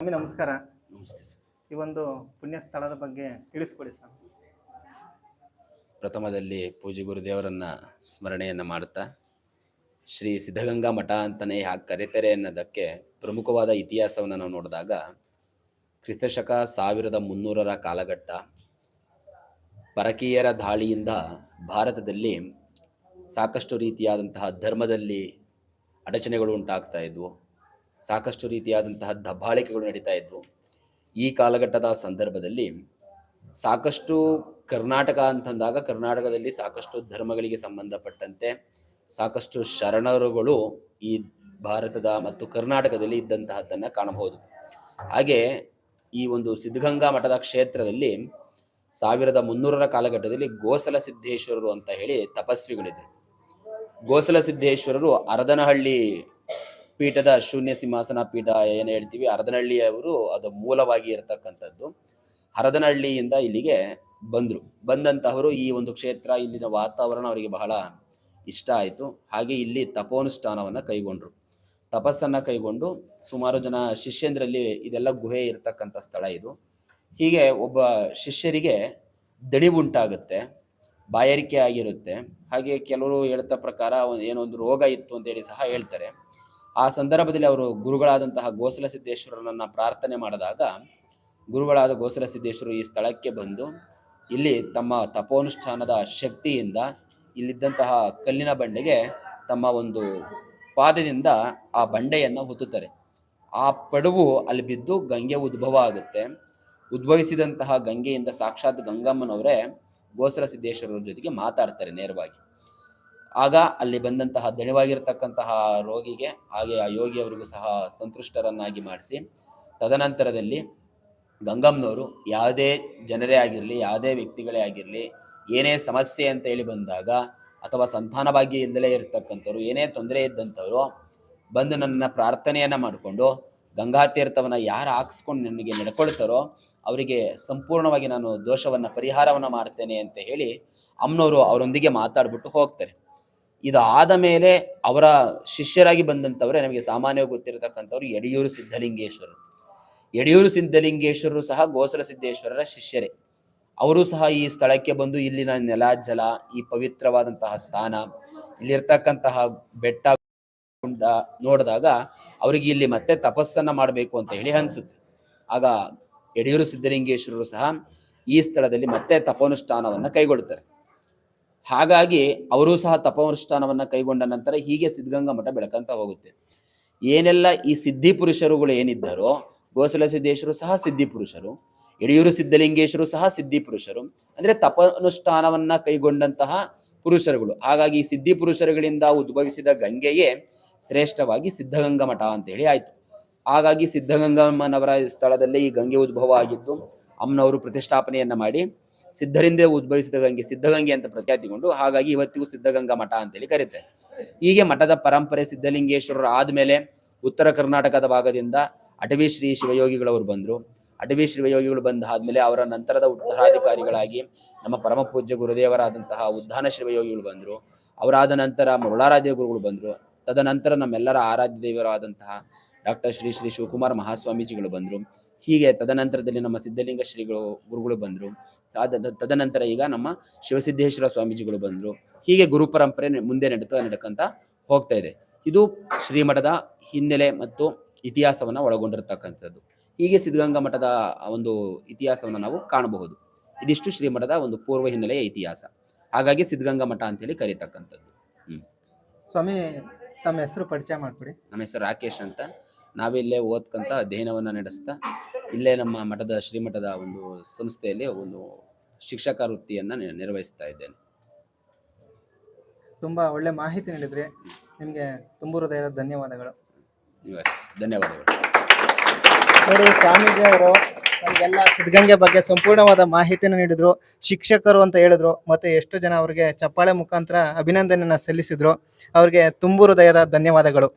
ಸ್ವಾಮಿ ನಮಸ್ಕಾರ. ನಮಸ್ತೆ ಸರ್. ಈ ಒಂದು ಪುಣ್ಯ ಸ್ಥಳದ ಬಗ್ಗೆ ತಿಳಿಸ್ಕೊಡಿ ಸ್ವಾಮಿ. ಪ್ರಥಮದಲ್ಲಿ ಪೂಜ್ಯ ಗುರುದೇವರನ್ನ ಸ್ಮರಣೆಯನ್ನು ಮಾಡುತ್ತಾ, ಶ್ರೀ ಸಿದ್ಧಗಂಗಾ ಮಠ ಅಂತಲೇ ಯಾಕೆ ಕರೀತಾರೆ ಅನ್ನೋದಕ್ಕೆ ಪ್ರಮುಖವಾದ ಇತಿಹಾಸವನ್ನು ನಾವು ನೋಡಿದಾಗ, ಕ್ರಿಸ್ತಶಕ 1300 ಕಾಲಘಟ್ಟ ಪರಕೀಯರ ದಾಳಿಯಿಂದ ಭಾರತದಲ್ಲಿ ಸಾಕಷ್ಟು ರೀತಿಯಾದಂತಹ ಧರ್ಮದಲ್ಲಿ ಅಡಚಣೆಗಳು ಉಂಟಾಗ್ತಾ ಇದ್ವು, ಸಾಕಷ್ಟು ರೀತಿಯಾದಂತಹ ದಬ್ಬಾಳಿಕೆಗಳು ನಡೀತಾ ಇದ್ವು. ಈ ಕಾಲಘಟ್ಟದ ಸಂದರ್ಭದಲ್ಲಿ ಸಾಕಷ್ಟು ಕರ್ನಾಟಕ ಅಂತಂದಾಗ ಕರ್ನಾಟಕದಲ್ಲಿ ಸಾಕಷ್ಟು ಧರ್ಮಗಳಿಗೆ ಸಂಬಂಧಪಟ್ಟಂತೆ ಸಾಕಷ್ಟು ಶರಣರುಗಳು ಈ ಭಾರತದ ಮತ್ತು ಕರ್ನಾಟಕದಲ್ಲಿ ಇದ್ದಂತಹದ್ದನ್ನು ಕಾಣಬಹುದು. ಹಾಗೆ ಈ ಒಂದು ಸಿದ್ಧಗಂಗಾ ಮಠದ ಕ್ಷೇತ್ರದಲ್ಲಿ 1300 ಕಾಲಘಟ್ಟದಲ್ಲಿ ಗೋಸಲ ಸಿದ್ದೇಶ್ವರರು ಅಂತ ಹೇಳಿ ತಪಸ್ವಿಗಳಿದ್ರು. ಗೋಸಲ ಸಿದ್ದೇಶ್ವರರು ಹರದನಹಳ್ಳಿ ಪೀಠದ ಶೂನ್ಯ ಸಿಂಹಾಸನ ಪೀಠ ಏನು ಹೇಳ್ತೀವಿ, ಹರದನಹಳ್ಳಿಯವರು ಅದು ಮೂಲವಾಗಿ ಇರತಕ್ಕಂಥದ್ದು. ಹರದನಹಳ್ಳಿಯಿಂದ ಇಲ್ಲಿಗೆ ಬಂದಂತಹವರು ಈ ಒಂದು ಕ್ಷೇತ್ರ, ಇಲ್ಲಿನ ವಾತಾವರಣ ಅವರಿಗೆ ಬಹಳ ಇಷ್ಟ ಆಯಿತು. ಹಾಗೆ ಇಲ್ಲಿ ತಪೋನುಷ್ಠಾನವನ್ನು ಕೈಗೊಂಡ್ರು. ತಪಸ್ಸನ್ನು ಕೈಗೊಂಡು ಸುಮಾರು ಜನ ಶಿಷ್ಯಂದ್ರಲ್ಲಿ, ಇದೆಲ್ಲ ಗುಹೆ ಇರತಕ್ಕಂಥ ಸ್ಥಳ ಇದು. ಹೀಗೆ ಒಬ್ಬ ಶಿಷ್ಯರಿಗೆ ದಣಿವುಂಟಾಗುತ್ತೆ, ಬಾಯಾರಿಕೆ ಆಗಿರುತ್ತೆ. ಹಾಗೆ ಕೆಲವರು ಹೇಳ್ತಾ ಪ್ರಕಾರ ಏನೋ ಒಂದು ರೋಗ ಇತ್ತು ಅಂತೇಳಿ ಸಹ ಹೇಳ್ತಾರೆ. ಆ ಸಂದರ್ಭದಲ್ಲಿ ಅವರು ಗುರುಗಳಾದಂತಹ ಗೋಸಲ ಸಿದ್ದೇಶ್ವರನನ್ನು ಪ್ರಾರ್ಥನೆ ಮಾಡಿದಾಗ, ಗುರುಗಳಾದ ಗೋಸಲ ಸಿದ್ದೇಶ್ವರರು ಈ ಸ್ಥಳಕ್ಕೆ ಬಂದು ಇಲ್ಲಿ ತಮ್ಮ ತಪೋನುಷ್ಠಾನದ ಶಕ್ತಿಯಿಂದ ಇಲ್ಲಿದ್ದಂತಹ ಕಲ್ಲಿನ ಬಂಡೆಗೆ ತಮ್ಮ ಒಂದು ಪಾದದಿಂದ ಆ ಬಂಡೆಯನ್ನು ಹೊತ್ತುತ್ತಾರೆ. ಆ ಪಡುವು ಅಲ್ಲಿ ಬಿದ್ದು ಗಂಗೆ ಉದ್ಭವ ಆಗುತ್ತೆ. ಉದ್ಭವಿಸಿದಂತಹ ಗಂಗೆಯಿಂದ ಸಾಕ್ಷಾತ್ ಗಂಗಮ್ಮನವರೇ ಗೋಸಲ ಸಿದ್ದೇಶ್ವರರ ಜೊತೆಗೆ ಮಾತಾಡ್ತಾರೆ ನೇರವಾಗಿ. ಆಗ ಅಲ್ಲಿ ಬಂದಂತಹ ದಣಿವಾಗಿರ್ತಕ್ಕಂತಹ ರೋಗಿಗೆ ಹಾಗೆ ಆ ಯೋಗಿಯವರಿಗೂ ಸಹ ಸಂತುಷ್ಟರನ್ನಾಗಿ ಮಾಡಿಸಿ, ತದನಂತರದಲ್ಲಿ ಗಂಗಮ್ಮನವರು ಯಾವುದೇ ಜನರೇ ಆಗಿರಲಿ, ಯಾವುದೇ ವ್ಯಕ್ತಿಗಳೇ ಆಗಿರಲಿ, ಏನೇ ಸಮಸ್ಯೆ ಅಂತ ಹೇಳಿ ಬಂದಾಗ, ಅಥವಾ ಸಂತಾನ ಭಾಗ್ಯ ಇಲ್ಲದಲೇ ಇರತಕ್ಕಂಥವ್ರು, ಏನೇ ತೊಂದರೆ ಇದ್ದಂಥವ್ರು ಬಂದು ನನ್ನ ಪ್ರಾರ್ಥನೆಯನ್ನು ಮಾಡಿಕೊಂಡು ಗಂಗಾ ತೀರ್ಥವನ್ನು ಯಾರು ಹಾಕ್ಸ್ಕೊಂಡು ನನಗೆ ನಡ್ಕೊಳ್ತಾರೋ ಅವರಿಗೆ ಸಂಪೂರ್ಣವಾಗಿ ನಾನು ದೋಷವನ್ನು ಪರಿಹಾರವನ್ನು ಮಾಡ್ತೇನೆ ಅಂತ ಹೇಳಿ ಅಮ್ಮನವರು ಅವರೊಂದಿಗೆ ಮಾತಾಡ್ಬಿಟ್ಟು ಹೋಗ್ತಾರೆ. ಇದಾದ ಮೇಲೆ ಅವರ ಶಿಷ್ಯರಾಗಿ ಬಂದಂಥವರೇ ನಮಗೆ ಸಾಮಾನ್ಯವಾಗಿ ಗೊತ್ತಿರತಕ್ಕಂಥವ್ರು ಯಡಿಯೂರು ಸಿದ್ಧಲಿಂಗೇಶ್ವರರು. ಯಡಿಯೂರು ಸಿದ್ಧಲಿಂಗೇಶ್ವರರು ಸಹ ಗೋಸಲ ಸಿದ್ದೇಶ್ವರರ ಶಿಷ್ಯರೇ. ಅವರು ಸಹ ಈ ಸ್ಥಳಕ್ಕೆ ಬಂದು ಇಲ್ಲಿನ ನೆಲ ಜಲ, ಈ ಪವಿತ್ರವಾದಂತಹ ಸ್ಥಾನ, ಇಲ್ಲಿರ್ತಕ್ಕಂತಹ ಬೆಟ್ಟ ಗುಡ್ಡ ನೋಡಿದಾಗ ಅವರಿಗೆ ಇಲ್ಲಿ ಮತ್ತೆ ತಪಸ್ಸನ್ನು ಮಾಡಬೇಕು ಅಂತ ಹೇಳಿ ಅನಿಸುತ್ತೆ. ಆಗ ಯಡಿಯೂರು ಸಿದ್ಧಲಿಂಗೇಶ್ವರರು ಸಹ ಈ ಸ್ಥಳದಲ್ಲಿ ಮತ್ತೆ ತಪೋನುಷ್ಠಾನವನ್ನು ಕೈಗೊಳ್ಳುತ್ತಾರೆ. ಹಾಗಾಗಿ ಅವರು ಸಹ ತಪೋನುಷ್ಠಾನವನ್ನು ಕೈಗೊಂಡ ನಂತರ ಹೀಗೆ ಸಿದ್ಧಗಂಗಾ ಮಠ ಬೆಳಕಂತ ಹೋಗುತ್ತೆ. ಏನೆಲ್ಲ ಈ ಸಿದ್ಧಿ ಪುರುಷರುಗಳು ಏನಿದ್ದಾರೋ, ಗೋಸಲ ಸಿದ್ದೇಶ್ವರರು ಸಹ ಸಿದ್ಧಿ ಪುರುಷರು, ಯಡಿಯೂರು ಸಿದ್ಧಲಿಂಗೇಶ್ವರರು ಸಹ ಸಿದ್ಧಿ ಪುರುಷರು, ಅಂದರೆ ತಪೋನುಷ್ಠಾನವನ್ನು ಕೈಗೊಂಡಂತಹ ಪುರುಷರುಗಳು. ಹಾಗಾಗಿ ಈ ಸಿದ್ಧಿ ಪುರುಷರುಗಳಿಂದ ಉದ್ಭವಿಸಿದ ಗಂಗೆಯೇ ಶ್ರೇಷ್ಠವಾಗಿ ಸಿದ್ಧಗಂಗಾ ಮಠ ಅಂತೇಳಿ ಆಯಿತು. ಹಾಗಾಗಿ ಸಿದ್ಧಗಂಗಮ್ಮನವರ ಸ್ಥಳದಲ್ಲೇ ಈ ಗಂಗೆ ಉದ್ಭವ ಆಗಿದ್ದು, ಅಮ್ಮನವರು ಪ್ರತಿಷ್ಠಾಪನೆಯನ್ನು ಮಾಡಿ ಸಿದ್ಧರಿಂದ ಉದ್ಭವಿಸಿದ ಗಂಗೆ ಸಿದ್ಧಗಂಗೆ ಅಂತ ಪ್ರಖ್ಯಾತಿಗೊಂಡು, ಹಾಗಾಗಿ ಇವತ್ತಿಗೂ ಸಿದ್ಧಗಂಗಾ ಮಠ ಅಂತೇಳಿ ಕರೀತಾರೆ. ಹೀಗೆ ಮಠದ ಪರಂಪರೆ ಸಿದ್ಧಲಿಂಗೇಶ್ವರರು ಆದಮೇಲೆ ಉತ್ತರ ಕರ್ನಾಟಕದ ಭಾಗದಿಂದ ಅಟವಿ ಶ್ರೀ ಶಿವಯೋಗಿಗಳವರು ಬಂದರು. ಅಟವಿ ಶಿವಯೋಗಿಗಳು ಬಂದಾದ್ಮೇಲೆ ಅವರ ನಂತರದ ಉತ್ತರಾಧಿಕಾರಿಗಳಾಗಿ ನಮ್ಮ ಪರಮ ಪೂಜ್ಯ ಗುರುದೇವರಾದಂತಹ ಉದ್ಧಾನ ಶಿವಯೋಗಿಗಳು ಬಂದರು. ಅವರಾದ ನಂತರ ಮುರುಳಾರಾಧ್ಯ ಗುರುಗಳು ಬಂದರು. ತದನಂತರ ನಮ್ಮೆಲ್ಲರ ಆರಾಧ್ಯ ದೇವರಾದಂತಹ ಡಾಕ್ಟರ್ ಶ್ರೀ ಶ್ರೀ ಶಿವಕುಮಾರ ಮಹಾಸ್ವಾಮೀಜಿಗಳು ಬಂದರು. ಹೀಗೆ ತದನಂತರದಲ್ಲಿ ನಮ್ಮ ಸಿದ್ಧಲಿಂಗ ಶ್ರೀಗಳು ಗುರುಗಳು ಬಂದರು. ತದನಂತರ ಈಗ ನಮ್ಮ ಶಿವಸಿದ್ದೇಶ್ವರ ಸ್ವಾಮೀಜಿಗಳು ಬಂದರು. ಹೀಗೆ ಗುರು ಪರಂಪರೆ ಮುಂದೆ ನಡ್ಕಂತ ಹೋಗ್ತಾ ಇದೆ. ಇದು ಶ್ರೀಮಠದ ಹಿನ್ನೆಲೆ ಮತ್ತು ಇತಿಹಾಸವನ್ನು ಒಳಗೊಂಡಿರ್ತಕ್ಕಂಥದ್ದು. ಹೀಗೆ ಸಿದ್ಧಗಂಗಾ ಮಠದ ಒಂದು ಇತಿಹಾಸವನ್ನು ನಾವು ಕಾಣಬಹುದು. ಇದಿಷ್ಟು ಶ್ರೀಮಠದ ಒಂದು ಪೂರ್ವ ಹಿನ್ನೆಲೆಯ ಇತಿಹಾಸ. ಹಾಗಾಗಿ ಸಿದ್ಧಗಂಗಾ ಮಠ ಅಂತೇಳಿ ಕರೀತಕ್ಕಂಥದ್ದು. ಸ್ವಾಮಿ, ತಮ್ಮ ಹೆಸರು ಪರಿಚಯ ಮಾಡಿಕೊಡಿ. ನಮ್ಮ ಹೆಸರು ರಾಕೇಶ್ ಅಂತ. ನಾವಿಲ್ಲೇ ಓದ್ಕಂತ ಅಧ್ಯಯನವನ್ನು ನಡೆಸ್ತಾ ಇಲ್ಲೇ ನಮ್ಮ ಮಠದ ಶ್ರೀಮಠದ ಒಂದು ಸಂಸ್ಥೆಯಲ್ಲಿ ಒಂದು ಶಿಕ್ಷಕ ವೃತ್ತಿಯನ್ನು ನಿರ್ವಹಿಸ್ತಾ ಇದ್ದೇನೆ. ತುಂಬ ಒಳ್ಳೆ ಮಾಹಿತಿ ನೀಡಿದ್ರಿ. ನಿಮಗೆ ತುಂಬ ಹೃದಯದ ಧನ್ಯವಾದಗಳು. ಧನ್ಯವಾದಗಳು. ನೋಡಿ, ಸ್ವಾಮೀಜಿ ಅವರು ನಮಗೆಲ್ಲ ಸಿದ್ಧಗಂಗೆ ಬಗ್ಗೆ ಸಂಪೂರ್ಣವಾದ ಮಾಹಿತಿಯನ್ನು ನೀಡಿದ್ರು. ಶಿಕ್ಷಕರು ಅಂತ ಹೇಳಿದ್ರು, ಮತ್ತು ಎಷ್ಟು ಜನ ಅವರಿಗೆ ಚಪ್ಪಾಳೆ ಮುಖಾಂತರ ಅಭಿನಂದನೆಯನ್ನು ಸಲ್ಲಿಸಿದ್ರು. ಅವರಿಗೆ ತುಂಬ ಹೃದಯದ ಧನ್ಯವಾದಗಳು.